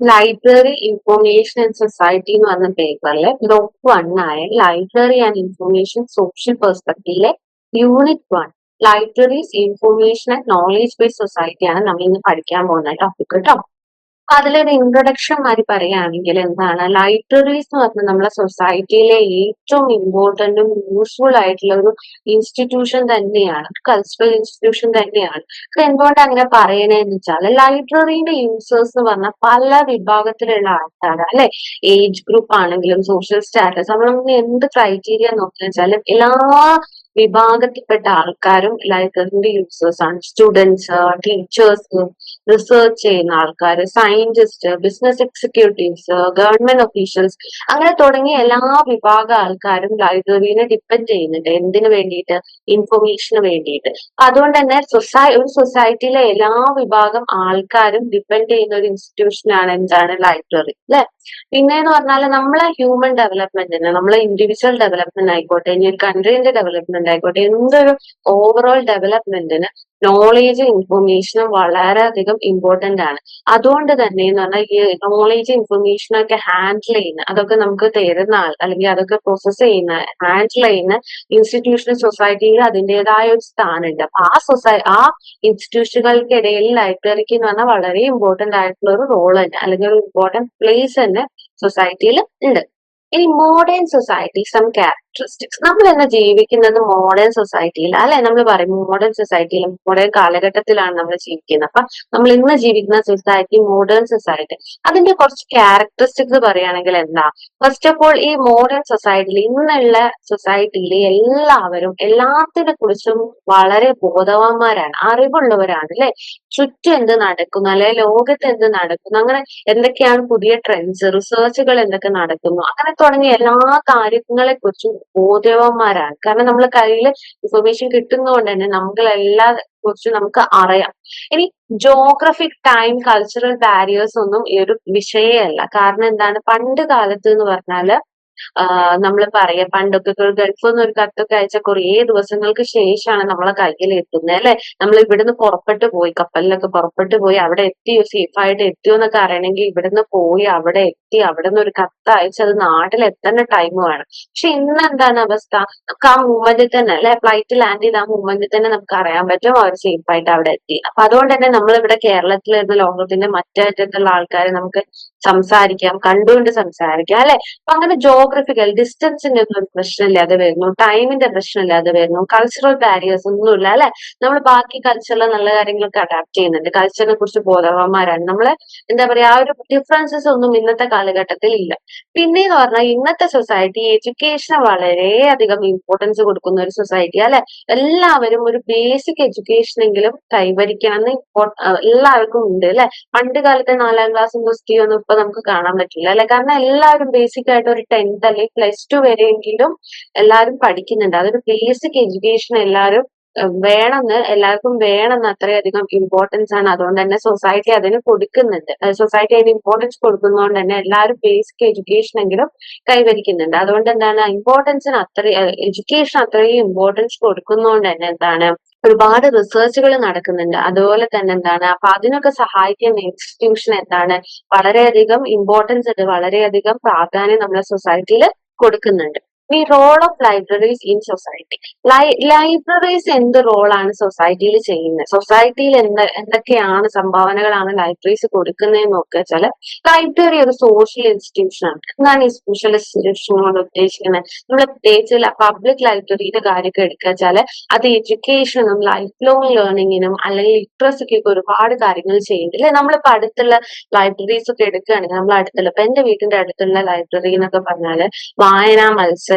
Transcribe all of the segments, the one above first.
Library information and society എന്ന് പറഞ്ഞ പേപ്പറിലെ group 1 ആയ ലൈബ്രറി ആൻഡ് ഇൻഫർമേഷൻ സോഷ്യൽ പെർസ്പെക്റ്റീവിലെ unit 1 libraries information and knowledge based സൊസൈറ്റിയാണ് നമ്മൾ ഇന്ന് പഠിക്കാൻ പോകുന്ന ടോപ്പിക് കേട്ടോ. അതിലൊരു ഇൻട്രൊഡക്ഷൻ മാതിരി പറയുകയാണെങ്കിൽ എന്താണ് ലൈബ്രറീസ് എന്ന് പറഞ്ഞാൽ നമ്മുടെ സൊസൈറ്റിയിലെ ഏറ്റവും ഇമ്പോർട്ടന്റും യൂസ്ഫുൾ ആയിട്ടുള്ള ഒരു ഇൻസ്റ്റിറ്റ്യൂഷൻ തന്നെയാണ്, കൾച്ചറൽ ഇൻസ്റ്റിറ്റ്യൂഷൻ തന്നെയാണ്. ഇത് എന്തുകൊണ്ട് അങ്ങനെ പറയണേന്ന് വെച്ചാൽ ലൈബ്രറിയുടെ യൂസേഴ്സ് എന്ന് പറഞ്ഞാൽ പല വിഭാഗത്തിലുള്ള ആൾക്കാരാണ് അല്ലെ. ഏജ് ഗ്രൂപ്പ് ആണെങ്കിലും സോഷ്യൽ സ്റ്റാറ്റസ് നമ്മൾ എന്ത് ക്രൈറ്റീരിയ നോക്കിയെന്ന് വെച്ചാൽ എല്ലാ വിഭാഗത്തിൽപ്പെട്ട ആൾക്കാരും ലൈബ്രറിന്റെ യൂസേഴ്സ് ആണ്. സ്റ്റുഡൻസ്, ടീച്ചേഴ്സ്, റിസർച്ച് ചെയ്യുന്ന ആൾക്കാർ, scientist, business executives, government officials, അങ്ങനെ തുടങ്ങിയ എല്ലാ വിഭാഗം ആൾക്കാരും ലൈബ്രറിനെ ഡിപ്പെൻഡ് ചെയ്യുന്നുണ്ട്. എന്തിനു വേണ്ടിയിട്ട്? ഇൻഫർമേഷന് വേണ്ടിയിട്ട്. അതുകൊണ്ട് തന്നെ ഒരു സൊസൈറ്റിയിലെ എല്ലാ വിഭാഗം ആൾക്കാരും ഡിപ്പെൻഡ് ചെയ്യുന്ന ഒരു ഇൻസ്റ്റിറ്റ്യൂഷൻ ആണ് എന്താണ് ലൈബ്രറി അല്ലെ. പിന്നെന്ന് പറഞ്ഞാൽ നമ്മളെ ഹ്യൂമൻ ഡെവലപ്മെന്റിന്, നമ്മളെ ഇൻഡിവിജ്വൽ ഡെവലപ്മെന്റ് ആയിക്കോട്ടെ, ഇനി ഒരു കൺട്രീന്റെ ഡെവലപ്മെന്റ് ആയിക്കോട്ടെ, എന്തൊരു ഓവറോൾ ഡെവലപ്മെന്റിന് നോളേജ് ഇൻഫർമേഷനും വളരെയധികം ഇമ്പോർട്ടന്റ് ആണ്. അതുകൊണ്ട് തന്നെ എന്ന് പറഞ്ഞാൽ ഈ നോളേജ് ഇൻഫർമേഷനൊക്കെ ഹാൻഡിൽ ചെയ്യുന്ന, അതൊക്കെ നമുക്ക് തരുന്ന ആൾ അല്ലെങ്കിൽ അതൊക്കെ പ്രോസസ് ചെയ്യുന്ന, ഹാൻഡിൽ ചെയ്യുന്ന ഇൻസ്റ്റിറ്റ്യൂഷണൽ സൊസൈറ്റിയിൽ അതിൻ്റെതായ ഒരു സ്ഥാനമുണ്ട്. അപ്പൊ ആ ഇൻസ്റ്റിറ്റ്യൂഷനുകൾക്കിടയിൽ ലൈബ്രറിക്ക് എന്ന് പറഞ്ഞാൽ വളരെ ഇമ്പോർട്ടന്റ് ആയിട്ടുള്ള ഒരു റോൾ തന്നെ അല്ലെങ്കിൽ ഒരു ഇമ്പോർട്ടന്റ് പ്ലേസ് തന്നെ സൊസൈറ്റിയിൽ ഉണ്ട്. ഇനി മോഡേൺ സൊസൈറ്റി സം ക്യാരക്ടറിസ്റ്റിക്സ്. നമ്മൾ ഇന്ന് ജീവിക്കുന്നത് മോഡേൺ സൊസൈറ്റിയിൽ അല്ലെ. നമ്മൾ പറയും മോഡേൺ സൊസൈറ്റിയിൽ, മോഡേൺ കാലഘട്ടത്തിലാണ് നമ്മൾ ജീവിക്കുന്നത്. അപ്പൊ നമ്മൾ ഇന്ന് ജീവിക്കുന്ന സൊസൈറ്റി മോഡേൺ സൊസൈറ്റി. അതിന്റെ കുറച്ച് ക്യാരക്ടറിസ്റ്റിക്സ് പറയുകയാണെങ്കിൽ എന്താ? ഫസ്റ്റ് ഓഫ് ഓൾ, ഈ മോഡേൺ സൊസൈറ്റിയിൽ, ഇന്നുള്ള സൊസൈറ്റിയിൽ എല്ലാവരും എല്ലാത്തിനെ കുറിച്ചും വളരെ ബോധവാന്മാരാണ്, അറിവുള്ളവരാണ് അല്ലെ. ചുറ്റും എന്ത് നടക്കുന്നു അല്ലെ, ലോകത്ത് എന്ത് നടക്കുന്നു, അങ്ങനെ എന്തൊക്കെയാണ് പുതിയ ട്രെൻഡ്സ്, റിസർച്ചുകൾ എന്തൊക്കെ നടക്കുന്നു, അങ്ങനെ തുടങ്ങിയ എല്ലാ കാര്യങ്ങളെ കുറിച്ചും ബോധവാന്മാരാണ്. കാരണം നമ്മളെ കയ്യിൽ ഇൻഫർമേഷൻ കിട്ടുന്നതുകൊണ്ട് തന്നെ നമുക്ക് എല്ലാ കുറിച്ചും നമുക്ക് അറിയാം. ഇനി ജോഗ്രഫിക്, ടൈം, കൾച്ചറൽ ബാരിയേഴ്സ് ഒന്നും ഈ ഒരു വിഷയമല്ല. കാരണം എന്താണ്? പണ്ട് കാലത്ത് എന്ന് പറഞ്ഞാല് നമ്മൾ പറയാം, പണ്ടൊക്കെ ഗൾഫിൽ നിന്ന് ഒരു കത്തൊക്കെ അയച്ച കുറേ ദിവസങ്ങൾക്ക് ശേഷമാണ് നമ്മളെ കയ്യിൽ എത്തുന്നത് അല്ലെ. നമ്മൾ ഇവിടുന്ന് പുറപ്പെട്ടു പോയി, കപ്പലിലൊക്കെ പുറപ്പെട്ടു പോയി, അവിടെ എത്തിയോ, സേഫ് ആയിട്ട് എത്തിയോ എന്നൊക്കെ അറിയണമെങ്കിൽ ഇവിടുന്ന് പോയി അവിടെ എത്തി, അവിടെ നിന്ന് ഒരു കത്ത് അയച്ച് അത് നാട്ടിലെത്തേണ്ട ടൈം വേണം. പക്ഷെ ഇന്ന് എന്താണ് അവസ്ഥ? നമുക്ക് ആ മൂവ്മെന്റിൽ തന്നെ അല്ലെ, ഫ്ലൈറ്റ് ലാൻഡ് ചെയ്ത് ആ മൂവ്മെന്റിൽ തന്നെ നമുക്ക് അറിയാൻ പറ്റും അവർ സേഫ് ആയിട്ട് അവിടെ എത്തി. അപ്പൊ അതുകൊണ്ട് തന്നെ നമ്മൾ ഇവിടെ കേരളത്തിൽ ഇരുന്ന ലോകത്തിന്റെ മറ്ററ്റത്തുള്ള ആൾക്കാരെ നമുക്ക് സംസാരിക്കാം, കണ്ടുകൊണ്ട് സംസാരിക്കാം അല്ലെ. അപ്പൊ അങ്ങനെ ജോഗ്രഫിക്കൽ ഡിസ്റ്റൻസിന്റെ ഒന്നും ഒരു പ്രശ്നമില്ലാതെ വരുന്നു, ടൈമിന്റെ പ്രശ്നമില്ലാതെ വരുന്നു, കൾച്ചറൽ ബാരിയേഴ്സ് ഒന്നുമില്ല അല്ലെ. നമ്മൾ ബാക്കി കൾച്ചറിലെ നല്ല കാര്യങ്ങളൊക്കെ അഡാപ്റ്റ് ചെയ്യുന്നുണ്ട്, കൾച്ചറിനെ കുറിച്ച് ബോധവാന്മാരാണ് നമ്മള്. എന്താ പറയാ, ആ ഒരു ഡിഫറൻസസ് ഒന്നും ഇന്നത്തെ കാലഘട്ടത്തിൽ ഇല്ല. പിന്നെന്ന് പറഞ്ഞാൽ ഇന്നത്തെ സൊസൈറ്റി എഡ്യൂക്കേഷന് വളരെയധികം ഇമ്പോർട്ടൻസ് കൊടുക്കുന്ന ഒരു സൊസൈറ്റി അല്ലെ. എല്ലാവരും ഒരു ബേസിക് എഡ്യൂക്കേഷൻ എങ്കിലും കൈവരിക്കണം എന്ന് എല്ലാവർക്കും ഉണ്ട് അല്ലെ. പണ്ട് കാലത്തെ 4ാം ക്ലാസ്സും പ്ലസ് ടു ഒന്നും ഇപ്പൊ നമുക്ക് കാണാൻ പറ്റില്ല അല്ലെ. കാരണം എല്ലാവരും ബേസിക് ആയിട്ട് ഒരു 10th അല്ലെങ്കിൽ +2 വരെയെങ്കിലും എല്ലാവരും പഠിക്കുന്നുണ്ട്. അതൊരു ബേസിക് എഡ്യൂക്കേഷൻ എല്ലാവരും എല്ലാവർക്കും വേണമെന്ന് അത്രയധികം ഇമ്പോർട്ടൻസ് ആണ്. അതുകൊണ്ട് തന്നെ സൊസൈറ്റി അതിന് കൊടുക്കുന്നുണ്ട്. സൊസൈറ്റി അതിന് ഇമ്പോർട്ടൻസ് കൊടുക്കുന്നതുകൊണ്ട് തന്നെ എല്ലാവരും ബേസിക് എഡ്യൂക്കേഷൻ എങ്കിലും കൈവരിക്കുന്നുണ്ട്. അതുകൊണ്ട് എന്താണ് എഡ്യൂക്കേഷൻ അത്രയും ഇമ്പോർട്ടൻസ് കൊടുക്കുന്നതുകൊണ്ട് തന്നെ എന്താണ് ഒരുപാട് റിസർച്ചുകൾ നടക്കുന്നുണ്ട്. അതുപോലെ തന്നെ എന്താണ്, അപ്പൊ അതിനൊക്കെ സഹായിക്കുന്ന ഇൻസ്റ്റിറ്റ്യൂഷൻ എന്താണ്, വളരെയധികം ഇമ്പോർട്ടൻസ് ഉണ്ട്, വളരെയധികം പ്രാധാന്യം നമ്മുടെ സൊസൈറ്റിയിൽ കൊടുക്കുന്നുണ്ട്. ഈ role of libraries in society. Libraries എന്ത് റോളാണ് സൊസൈറ്റിയിൽ ചെയ്യുന്നത്? സൊസൈറ്റിയിൽ എന്തൊക്കെയാണ് സംഭാവനകളാണ് ലൈബ്രറീസ് കൊടുക്കുന്നതെന്ന് നോക്കുക വെച്ചാല്, ലൈബ്രറി ഒരു സോഷ്യൽ ഇൻസ്റ്റിറ്റ്യൂഷൻ ആണ്. എന്താണ് ഈ സോഷ്യൽ ഇൻസ്റ്റിറ്റ്യൂഷൻ കൊണ്ട് ഉദ്ദേശിക്കുന്നത്? നമ്മൾ പ്രത്യേകിച്ച് പബ്ലിക് ലൈബ്രറിയുടെ കാര്യമൊക്കെ എടുക്കുക വെച്ചാല് അത് എഡ്യൂക്കേഷനും ലൈഫ് ലോങ് ലേണിങ്ങിനും അല്ലെങ്കിൽ ലിറ്ററസിക്കൊക്കെ ഒരുപാട് കാര്യങ്ങൾ ചെയ്യുന്നുണ്ട് അല്ലെ. നമ്മളിപ്പോ അടുത്തുള്ള ലൈബ്രറീസ് ഒക്കെ എടുക്കുകയാണെങ്കിൽ, നമ്മൾ അടുത്തുള്ള ഇപ്പൊ എന്റെ വീട്ടിന്റെ അടുത്തുള്ള ലൈബ്രറി എന്നൊക്കെ പറഞ്ഞാല് വായനാ മത്സരങ്ങൾ,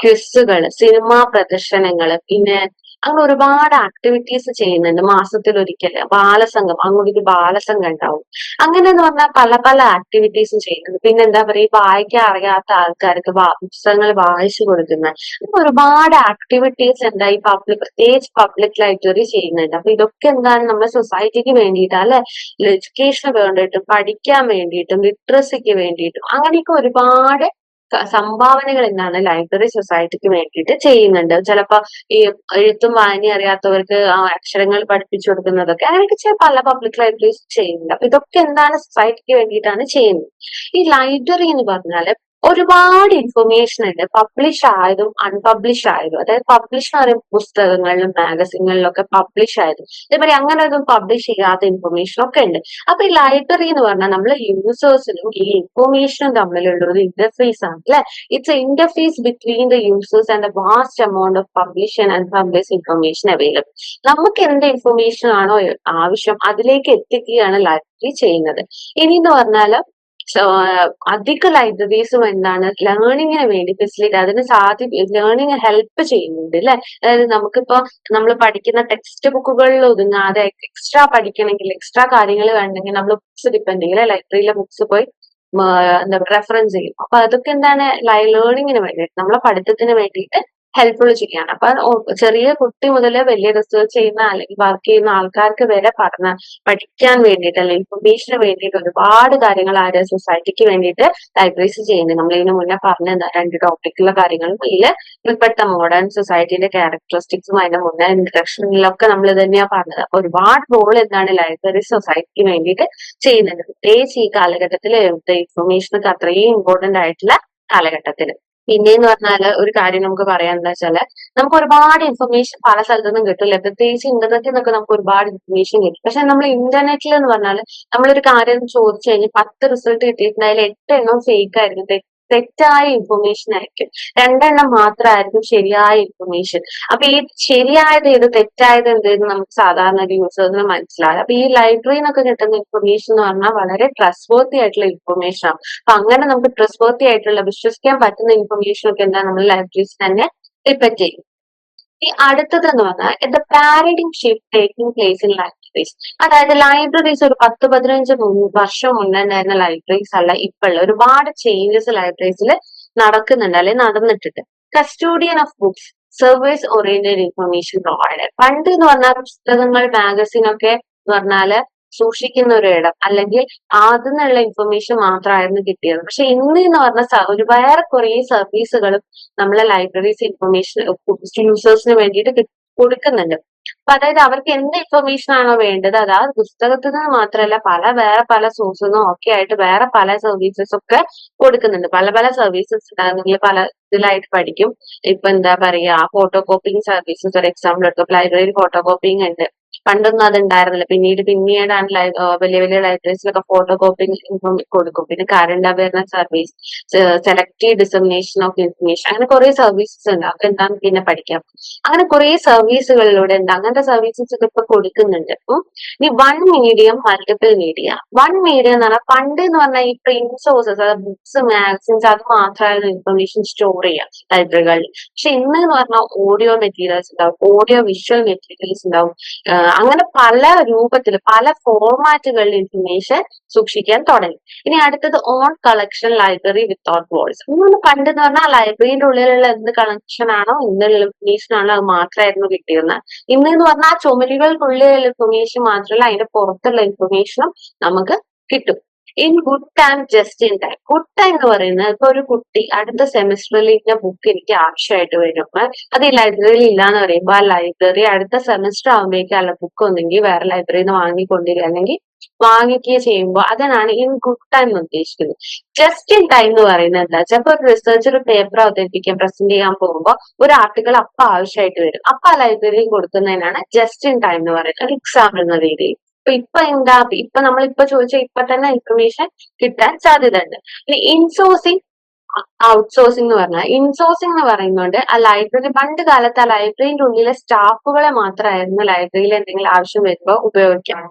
ക്വിസുകൾ, സിനിമാ പ്രദർശനങ്ങള്, പിന്നെ അങ്ങനെ ഒരുപാട് ആക്ടിവിറ്റീസ് ചെയ്യുന്നുണ്ട്. മാസത്തിൽ ഒരിക്കൽ ബാലസംഘം, അങ്ങോട്ടൊരു ബാലസംഘം ഉണ്ടാവും. അങ്ങനെ എന്ന് പറഞ്ഞാൽ പല പല ആക്ടിവിറ്റീസും ചെയ്യുന്നുണ്ട്. പിന്നെ എന്താ പറയാ, വായിക്കാൻ അറിയാത്ത ആൾക്കാർക്ക് പുസ്തകങ്ങൾ വായിച്ചു കൊടുക്കുന്ന ഒരുപാട് ആക്ടിവിറ്റീസ് എന്താ ഈ പ്രത്യേകിച്ച് പബ്ലിക് ലൈബ്രറി ചെയ്യുന്നുണ്ട്. അപ്പൊ ഇതൊക്കെ എന്താണ് നമ്മുടെ സൊസൈറ്റിക്ക് വേണ്ടിയിട്ട് അല്ലെ, എഡ്യൂക്കേഷന് വേണ്ടിയിട്ടും പഠിക്കാൻ വേണ്ടിയിട്ടും ലിറ്ററസിക്ക് വേണ്ടിയിട്ടും അങ്ങനെയൊക്കെ ഒരുപാട് സംഭാവനകൾ എന്താണ് ലൈബ്രറി സൊസൈറ്റിക്ക് വേണ്ടിയിട്ട് ചെയ്യുന്നുണ്ട്. ചിലപ്പോ ഈ എഴുത്തും വായനയും അറിയാത്തവർക്ക് അക്ഷരങ്ങൾ പഠിപ്പിച്ചു കൊടുക്കുന്നതൊക്കെ അങ്ങനെയൊക്കെ പല പബ്ലിക് ലൈബ്രറീസ് ചെയ്യുന്നുണ്ട്. അപ്പൊ ഇതൊക്കെ എന്താണ് സൊസൈറ്റിക്ക് വേണ്ടിയിട്ടാണ് ചെയ്യുന്നത്. ഈ ലൈബ്രറി എന്ന് പറഞ്ഞാല് ഒരുപാട് ഇൻഫർമേഷൻ ഉണ്ട്, പബ്ലിഷ് ആയതും അൺപബ്ലിഷ് ആയതും. അതായത് പബ്ലിഷ് എന്ന് പറയുമ്പോൾ പുസ്തകങ്ങളിലും മാഗസിനുകളിലും ഒക്കെ പബ്ലിഷ് ആയതും, ഇതേപോലെ അങ്ങനെ ഒന്നും പബ്ലിഷ് ചെയ്യാത്ത ഇൻഫർമേഷൻ ഒക്കെ ഉണ്ട്. അപ്പൊ ഈ ലൈബ്രറി എന്ന് പറഞ്ഞാൽ നമ്മൾ യൂസേഴ്സിനും ഈ ഇൻഫർമേഷനും തമ്മിലുള്ള ഒരു ഇന്റർഫേസ് ആണ് അല്ലെ. It's interface between the users and a vast amount of publish and unpublish information available. നമുക്ക് എന്ത് ഇൻഫർമേഷൻ ആണോ ആവശ്യം അതിലേക്ക് എത്തിക്കുകയാണ് ലൈബ്രറി ചെയ്യുന്നത്. ഇനി എന്ന് പറഞ്ഞാൽ അധിക ലൈബ്രറീസും എന്താണ് ലേണിങ്ങിന് വേണ്ടി ഫെസിലിറ്റി അതിന് ലേണിംഗ് ഹെൽപ്പ് ചെയ്യുന്നുണ്ട് അല്ലെ. അതായത് നമുക്കിപ്പോ നമ്മൾ പഠിക്കുന്ന ടെക്സ്റ്റ് ബുക്കുകളിൽ ഒതുങ്ങാതെ എക്സ്ട്രാ പഠിക്കണമെങ്കിൽ എക്സ്ട്രാ കാര്യങ്ങൾ വേണമെങ്കിൽ നമ്മൾ ബുക്സ് ഡിപ്പെൻഡ് ചെയ്യും, ലൈബ്രറിയിലെ ബുക്സ് പോയി എന്താ റെഫറൻസ് ചെയ്യും. അപ്പൊ അതൊക്കെ എന്താണ് ലേണിങ്ങിന് വേണ്ടിയിട്ട് നമ്മളെ പഠിത്തത്തിന് വേണ്ടിയിട്ട് ഹെൽപ്ഫുൾ ചെയ്യാണ്. അപ്പൊ ചെറിയ കുട്ടി മുതൽ വലിയ റിസർച്ച് ചെയ്യുന്ന അല്ലെങ്കിൽ വർക്ക് ചെയ്യുന്ന ആൾക്കാർക്ക് വരെ പഠിക്കാൻ വേണ്ടിയിട്ട് അല്ലെങ്കിൽ ഇൻഫർമേഷന് വേണ്ടിയിട്ട് ഒരുപാട് കാര്യങ്ങൾ സൊസൈറ്റിക്ക് വേണ്ടിയിട്ട് ലൈബ്രറീസ് ചെയ്യുന്നത്. നമ്മൾ ഇതിന് മുന്നേ പറഞ്ഞ 2 ടോപ്പിക്കുള്ള കാര്യങ്ങളും ഇതിൽ ഇപ്പോഴത്തെ മോഡേൺ സൊസൈറ്റിയുടെ ക്യാരക്ടറിസ്റ്റിക്സും അതിന്റെ മുന്നേ ഇൻട്രഡക്ഷനിലൊക്കെ നമ്മൾ ഇത് തന്നെയാ പറഞ്ഞത്. അപ്പൊ ഒരുപാട് റോൾ എന്താണ് ലൈബ്രറി സൊസൈറ്റിക്ക് വേണ്ടിയിട്ട് ചെയ്യുന്നുണ്ട്, പ്രത്യേകിച്ച് ഈ കാലഘട്ടത്തിൽ ഇൻഫർമേഷൻ ഒക്കെ അത്രയും ഇമ്പോർട്ടന്റ് ആയിട്ടുള്ള കാലഘട്ടത്തിൽ. പിന്നെന്ന് പറഞ്ഞാല് ഒരു കാര്യം നമുക്ക് പറയാൻ എന്താ വെച്ചാല് നമുക്ക് ഒരുപാട് ഇൻഫർമേഷൻ പല സ്ഥലത്തുനിന്നും കിട്ടില്ല. പ്രത്യേകിച്ച് ഇന്റർനെറ്റിൽ നിന്നൊക്കെ നമുക്ക് ഒരുപാട് ഇൻഫർമേഷൻ കിട്ടും. പക്ഷെ നമ്മൾ ഇന്റർനെറ്റിൽ എന്ന് പറഞ്ഞാല് നമ്മളൊരു കാര്യം ചോദിച്ചു കഴിഞ്ഞാൽ 10 റിസൾട്ട് കിട്ടിയിട്ടുണ്ടെങ്കിൽ 8 എണ്ണം ഫേക്ക് ആയിരിക്കും, തെറ്റായ ഇൻഫർമേഷൻ ആയിരിക്കും. 2 എണ്ണം മാത്രമായിരിക്കും ശരിയായ ഇൻഫർമേഷൻ. അപ്പൊ ഈ ശരിയായത് ഏത് തെറ്റായത് എന്തെന്ന് നമുക്ക് സാധാരണ ഒരു യൂസേഴ്സിന് മനസ്സിലാകും. അപ്പൊ ഈ ലൈബ്രറിയിൽ നിന്നൊക്കെ കിട്ടുന്ന ഇൻഫർമേഷൻ എന്ന് പറഞ്ഞാൽ വളരെ ട്രസ്റ്റ് വർത്തി ആയിട്ടുള്ള ഇൻഫർമേഷൻ ആണ്. അപ്പൊ അങ്ങനെ നമുക്ക് ട്രസ്റ്റ് വർത്തി ആയിട്ടുള്ള വിശ്വസിക്കാൻ പറ്റുന്ന ഇൻഫർമേഷൻ ഒക്കെ എന്താ നമ്മൾ ലൈബ്രറീസ് തന്നെ ഡിപ്പെൻഡ് ചെയ്യും. ഈ അടുത്തത് എന്ന് പറഞ്ഞാൽ the paradigm shift taking place in libraries. അതായത് ലൈബ്രറീസ് ഒരു 10-15 വർഷം മുന്നേ ഉണ്ടായിരുന്ന ലൈബ്രറീസ് അല്ല ഇപ്പോഴുള്ള ഒരുപാട് ചേഞ്ചസ് ലൈബ്രറീസിൽ നടക്കുന്നുണ്ട് അല്ലെങ്കിൽ നടന്നിട്ടുണ്ട്. Custodian of books, service oriented information provider. പണ്ട് എന്ന് പറഞ്ഞാൽ പുസ്തകങ്ങൾ മാഗസിൻ ഒക്കെ എന്ന് പറഞ്ഞാല് സൂക്ഷിക്കുന്ന ഒരു ഇടം അല്ലെങ്കിൽ അതിനുള്ള ഇൻഫർമേഷൻ മാത്രമായിരുന്നു കിട്ടിയത്. പക്ഷെ ഇന്ന് എന്ന് പറഞ്ഞ ഒരു വേറെ കുറെ സർവീസുകളും നമ്മളെ ലൈബ്രറീസ് ഇൻഫർമേഷൻ യൂസേഴ്സിന് വേണ്ടിയിട്ട് കൊടുക്കുന്നുണ്ട്. അപ്പൊ അതായത് അവർക്ക് എന്ത് ഇൻഫർമേഷൻ ആണോ വേണ്ടത് അത് ആ പുസ്തകത്തിൽ നിന്ന് മാത്രമല്ല വേറെ പല സോഴ്സിൽ നിന്നും ഒക്കെ ആയിട്ട് വേറെ പല സർവീസസ് ഒക്കെ കൊടുക്കുന്നുണ്ട്. പല പല സർവീസസ് നിങ്ങൾ പല ഇതിലായിട്ട് പഠിക്കും. ഇപ്പൊ എന്താ പറയാ ഫോട്ടോ കോപ്പിംഗ് സർവീസസ് ഒരു എക്സാമ്പിൾ എടുത്തു. ലൈബ്രറിയിൽ ഫോട്ടോ കോപ്പിംഗ് ഉണ്ട്. പണ്ടൊന്നും അത് ഉണ്ടായിരുന്നില്ല. പിന്നീടാണ് വലിയ വലിയ ലൈബ്രറീസിലൊക്കെ ഫോട്ടോ കോപ്പിംഗ് കൊടുക്കും. പിന്നെ current awareness service, selective dissemination of information, അങ്ങനെ കുറെ സർവീസസ് ഉണ്ട്. അതൊക്കെ എന്താന്ന് പിന്നെ പഠിക്കാം. അങ്ങനെ കുറെ സർവീസുകളിലൂടെ ഉണ്ട് അങ്ങനത്തെ സർവീസസ് ഒക്കെ ഇപ്പൊ കൊടുക്കുന്നുണ്ട്. ഇനി one medium multiple media. One media എന്ന് പറഞ്ഞാൽ പണ്ട് എന്ന് പറഞ്ഞാൽ ഈ പ്രിന്റ് സോഴ്സസ് അതായത് ബുക്സ് മാഗസിൻസ് അത് മാത്രമായിരുന്നു ഇൻഫർമേഷൻ സ്റ്റോർ ചെയ്യാം ലൈബ്രറികളിൽ. പക്ഷെ ഇന്ന് എന്ന് പറഞ്ഞാൽ ഓഡിയോ മെറ്റീരിയൽസ് ഉണ്ടാവും, ഓഡിയോ വിഷ്വൽ മെറ്റീരിയൽസ് ഉണ്ടാവും. അങ്ങനെ പല രൂപത്തിൽ പല ഫോർമാറ്റുകളിൽ ഇൻഫർമേഷൻ സൂക്ഷിക്കാൻ തുടങ്ങി. ഇനി അടുത്തത് on collection library without walls. ഇന്ന് പണ്ട് എന്ന് പറഞ്ഞാൽ ലൈബ്രറിയുടെ ഉള്ളിലുള്ള എന്ത് കളക്ഷൻ ആണോ എന്നുള്ള ഇൻഫർമേഷൻ ആണോ അത് മാത്രമായിരുന്നു കിട്ടിയിരുന്നത്. ഇന്ന് എന്ന് പറഞ്ഞാൽ ആ ചുമരുകൾക്കുള്ളിലുള്ള ഇൻഫർമേഷൻ മാത്രമല്ല അതിന്റെ പുറത്തുള്ള ഇൻഫർമേഷനും നമുക്ക് കിട്ടും. In good time just in time. Good time എന്ന് പറയുന്നത് ഇപ്പൊ ഒരു കുട്ടി അടുത്ത സെമിസ്റ്ററിൽ ഇന്ന ബുക്ക് എനിക്ക് ആവശ്യമായിട്ട് വരും, അത് ഈ ലൈബ്രറിയിൽ ഇല്ലാന്ന് പറയുമ്പോൾ ആ ലൈബ്രറി അടുത്ത സെമിസ്റ്റർ ആകുമ്പോഴേക്കും അല്ല ബുക്ക് ഒന്നെങ്കിൽ വേറെ ലൈബ്രറിയിൽ നിന്ന് വാങ്ങിക്കൊണ്ടിരിക്കുക അല്ലെങ്കിൽ വാങ്ങിക്കുകയോ ചെയ്യുമ്പോൾ അതിനാണ് ഇൻ ഗുഡ് ടൈം ഉദ്ദേശിക്കുന്നത്. ജസ്റ്റ് ഇൻ ടൈം എന്ന് പറയുന്നത് എന്താ വെച്ചാൽ ഇപ്പൊ ഒരു റിസർച്ചർ പേപ്പർ അവതരിപ്പിക്കാൻ പ്രസന്റ് ചെയ്യാൻ പോകുമ്പോൾ ഒരു ആർട്ടിക്കിൾ അപ്പൊ ആവശ്യമായിട്ട് വരും. അപ്പൊ ആ ലൈബ്രറിയിൽ കൊടുക്കുന്നതിനാണ് ജസ്റ്റ് ഇൻ ടൈം എന്ന് പറയുന്നത്. ഒരു എക്സാമ്പിൾ എന്ന രീതിയിൽ ഇപ്പൊ നമ്മളിപ്പോ ചോദിച്ച ഇപ്പൊ തന്നെ ഇൻഫർമേഷൻ കിട്ടാൻ സാധ്യത ഉണ്ട്. ഇനി ഇൻസോഴ്സിങ് ഔട്ട്സോഴ്സിംഗ് എന്ന് പറഞ്ഞാൽ ഇൻസോഴ്സിംഗ് എന്ന് പറയുന്നുണ്ട് ആ ലൈബ്രറി പണ്ട് കാലത്ത് ആ ലൈബ്രറിന്റെ ഉള്ളിലെ സ്റ്റാഫുകളെ മാത്രമായിരുന്നു ലൈബ്രറിയിൽ എന്തെങ്കിലും ആവശ്യം വരുമ്പോൾ ഉപയോഗിക്കാം.